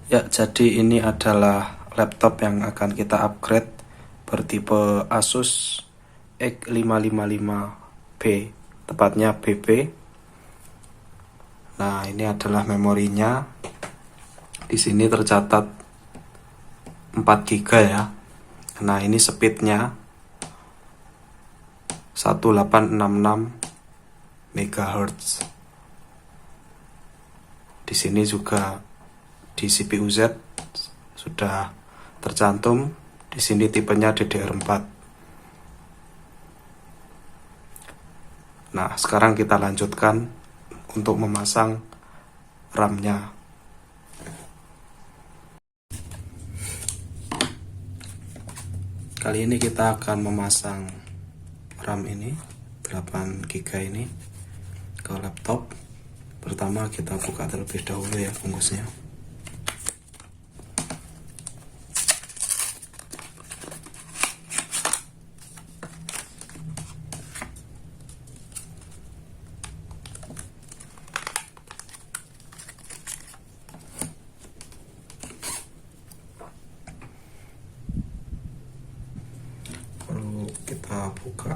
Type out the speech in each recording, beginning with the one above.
Ya, jadi ini adalah laptop yang akan kita upgrade bertipe Asus X555B, tepatnya BB. Nah, ini adalah memorinya. Di sini tercatat 4 GB ya. Nah, ini speednya 1866 MHz. Di sini juga di CPU Z sudah tercantum. Di sini tipenya DDR4. Nah, sekarang kita lanjutkan untuk memasang RAM-nya. Kali ini kita akan memasang RAM ini 8 GB ini ke laptop. Pertama kita buka terlebih dahulu ya bungkusnya. Lalu kita buka.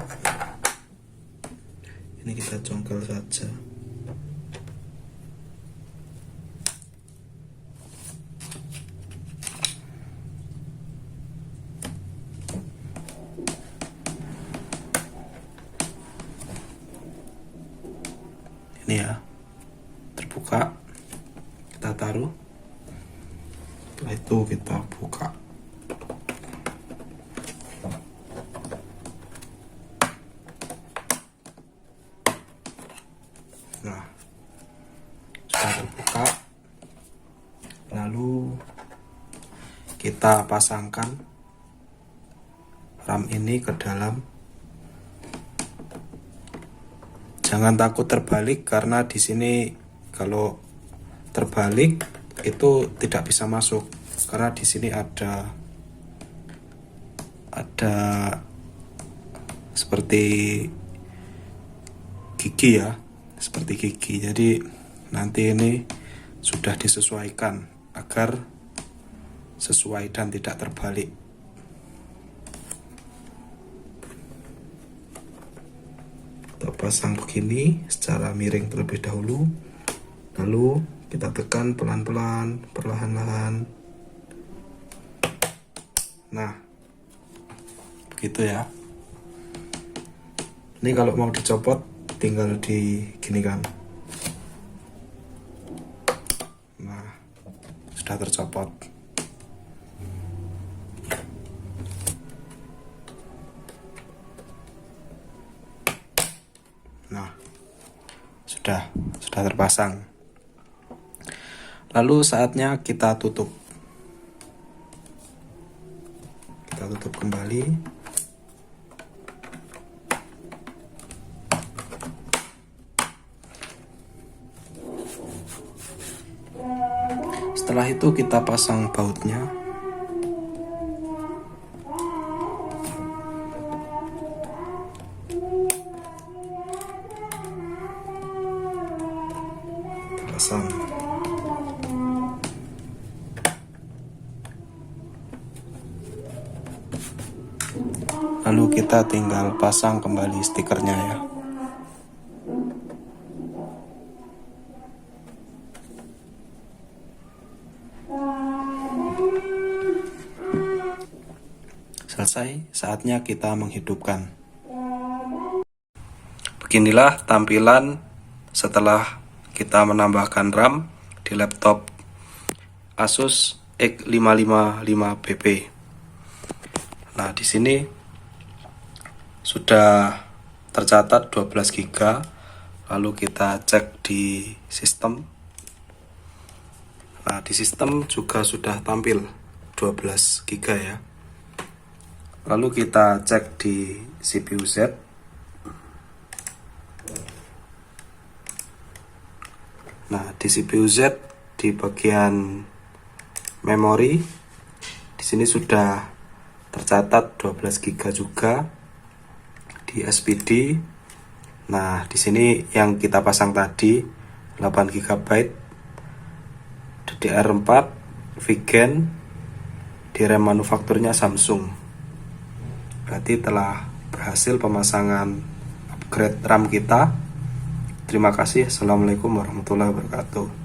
Ini kita congkel saja. Ini ya, terbuka. Kita taruh. Setelah itu kita buka. Nah, sudah terbuka. Lalu kita pasangkan RAM ini ke dalam. Jangan takut terbalik karena di sini kalau terbalik itu tidak bisa masuk karena di sini ada seperti gigi ya, seperti gigi. Jadi nanti ini sudah disesuaikan agar sesuai dan tidak terbalik. Kita pasang begini secara miring terlebih dahulu, lalu kita tekan pelan-pelan, perlahan-lahan. Nah, begitu ya. Ini kalau mau dicopot tinggal diginikan. Nah, sudah tercopot. Nah, sudah terpasang. Lalu saatnya kita tutup. Kita tutup kembali. Setelah itu kita pasang bautnya. Pasang. Lalu kita tinggal pasang kembali stikernya ya. Selesai, saatnya kita menghidupkan. Beginilah tampilan setelah kita menambahkan RAM di laptop Asus X555BB. Nah, di sini sudah tercatat 12 GB. Lalu kita cek di sistem. Nah, di sistem juga sudah tampil 12 GB ya. Lalu kita cek di CPU Z. Nah, di CPU Z di bagian memori di sini sudah tercatat 12 GB juga. Di SPD. Nah, di sini yang kita pasang tadi 8 GB DDR4 Vigen di RAM manufakturnya Samsung. Berarti telah berhasil pemasangan upgrade RAM kita. Terima kasih. Assalamualaikum warahmatullahi wabarakatuh.